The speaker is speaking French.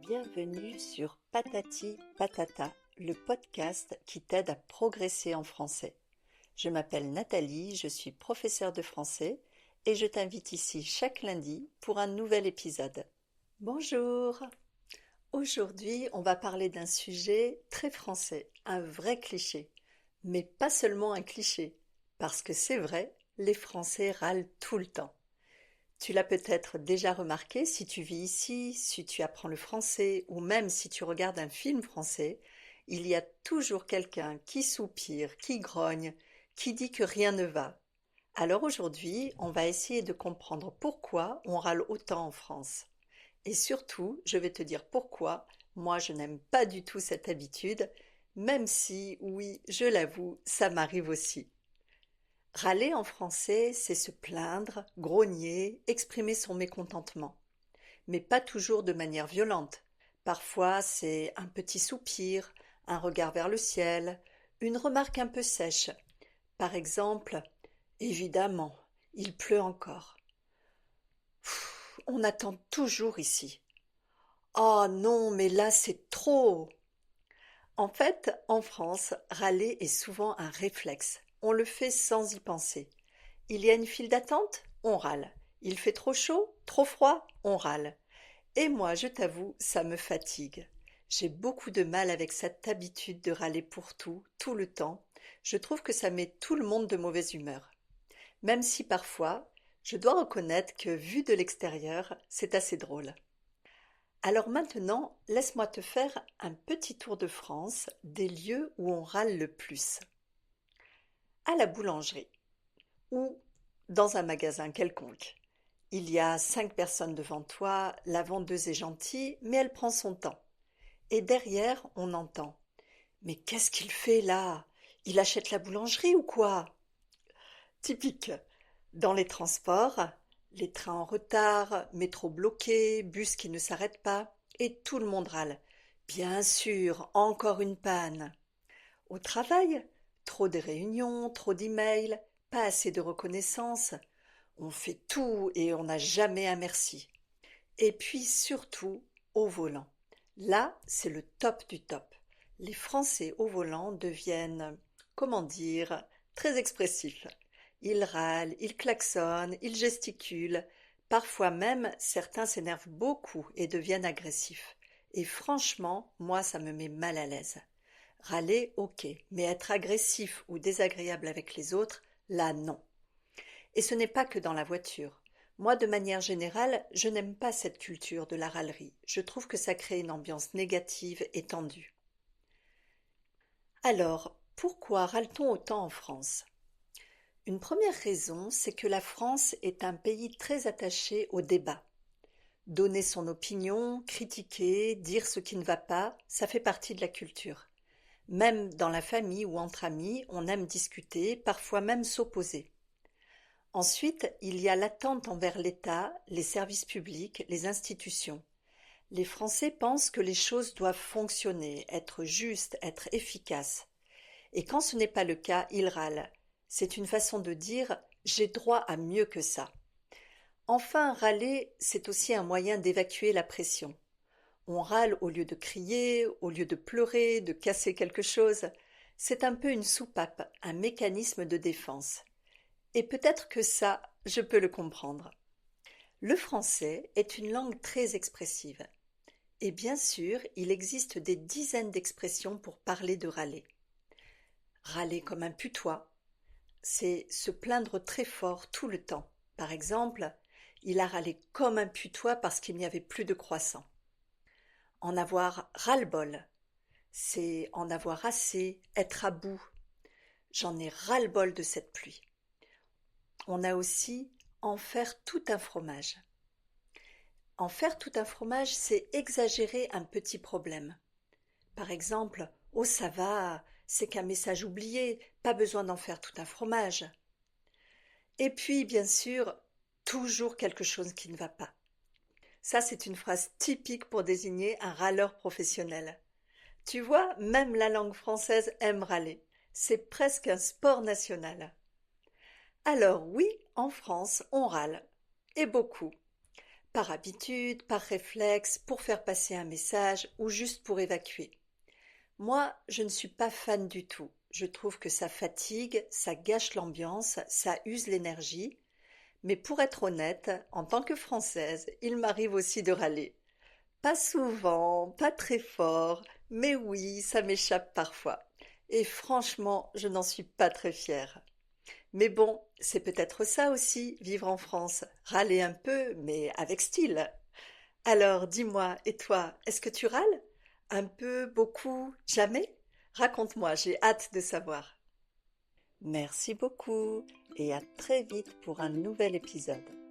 Bienvenue sur Patati Patata, le podcast qui t'aide à progresser en français. Je m'appelle Nathalie, je suis professeure de français et je t'invite ici chaque lundi pour un nouvel épisode. Bonjour! Aujourd'hui, on va parler d'un sujet très français, un vrai cliché. Mais pas seulement un cliché, parce que c'est vrai, les Français râlent tout le temps. Tu l'as peut-être déjà remarqué si tu vis ici, si tu apprends le français ou même si tu regardes un film français, il y a toujours quelqu'un qui soupire, qui grogne, qui dit que rien ne va. Alors aujourd'hui, on va essayer de comprendre pourquoi on râle autant en France. Et surtout, je vais te dire pourquoi moi je n'aime pas du tout cette habitude, même si, oui, je l'avoue, ça m'arrive aussi. Râler en français, c'est se plaindre, grogner, exprimer son mécontentement. Mais pas toujours de manière violente. Parfois, c'est un petit soupir, un regard vers le ciel, une remarque un peu sèche. Par exemple, évidemment, il pleut encore. On attend toujours ici. Oh non, mais là c'est trop. En fait, en France, râler est souvent un réflexe. On le fait sans y penser. Il y a une file d'attente? On râle. Il fait trop chaud? Trop froid? On râle. Et moi, je t'avoue, ça me fatigue. J'ai beaucoup de mal avec cette habitude de râler pour tout, tout le temps. Je trouve que ça met tout le monde de mauvaise humeur. Même si parfois, je dois reconnaître que vu de l'extérieur, c'est assez drôle. Alors maintenant, laisse-moi te faire un petit tour de France des lieux où on râle le plus. À la boulangerie ou dans un magasin quelconque. Il y a 5 personnes devant toi, la vendeuse est gentille, mais elle prend son temps. Et derrière, on entend: Mais qu'est-ce qu'il fait là? Il achète la boulangerie ou quoi? Typique. Dans les transports, les trains en retard, métro bloqué, bus qui ne s'arrête pas, et tout le monde râle. Bien sûr, encore une panne. Au travail, trop de réunions, trop d'emails, pas assez de reconnaissance. On fait tout et on n'a jamais un merci. Et puis surtout, au volant. Là, c'est le top du top. Les Français au volant deviennent, comment dire, très expressifs. Ils râlent, ils klaxonnent, ils gesticulent. Parfois même, certains s'énervent beaucoup et deviennent agressifs. Et franchement, moi, ça me met mal à l'aise. Râler, ok, mais être agressif ou désagréable avec les autres, là, non. Et ce n'est pas que dans la voiture. Moi, de manière générale, je n'aime pas cette culture de la râlerie. Je trouve que ça crée une ambiance négative et tendue. Alors, pourquoi râle-t-on autant en France? Une première raison, c'est que la France est un pays très attaché au débat. Donner son opinion, critiquer, dire ce qui ne va pas, ça fait partie de la culture. Même dans la famille ou entre amis, on aime discuter, parfois même s'opposer. Ensuite, il y a l'attente envers l'État, les services publics, les institutions. Les Français pensent que les choses doivent fonctionner, être justes, être efficaces. Et quand ce n'est pas le cas, ils râlent. C'est une façon de dire: j'ai droit à mieux que ça. Enfin, râler, c'est aussi un moyen d'évacuer la pression. On râle au lieu de crier, au lieu de pleurer, de casser quelque chose. C'est un peu une soupape, un mécanisme de défense. Et peut-être que ça, je peux le comprendre. Le français est une langue très expressive. Et bien sûr, il existe des dizaines d'expressions pour parler de râler. Râler comme un putois, c'est se plaindre très fort tout le temps. Par exemple, il a râlé comme un putois parce qu'il n'y avait plus de croissant. En avoir ras-le-bol, c'est en avoir assez, être à bout. J'en ai ras-le-bol de cette pluie. On a aussi en faire tout un fromage. En faire tout un fromage, c'est exagérer un petit problème. Par exemple, oh ça va, c'est qu'un message oublié, pas besoin d'en faire tout un fromage. Et puis, bien sûr, toujours quelque chose qui ne va pas. Ça, c'est une phrase typique pour désigner un râleur professionnel. Tu vois, même la langue française aime râler. C'est presque un sport national. Alors oui, en France, on râle. Et beaucoup. par habitude, par réflexe, pour faire passer un message ou juste pour évacuer. Moi, je ne suis pas fan du tout. Je trouve que ça fatigue, ça gâche l'ambiance, ça use l'énergie. Mais pour être honnête, en tant que Française, il m'arrive aussi de râler. Pas souvent, pas très fort, mais oui, ça m'échappe parfois. Et franchement, je n'en suis pas très fière. Mais bon, c'est peut-être ça aussi, vivre en France. Râler un peu, mais avec style. Alors, dis-moi, et toi, est-ce que tu râles? Un peu, beaucoup, jamais? Raconte-moi, j'ai hâte de savoir. Merci beaucoup et à très vite pour un nouvel épisode.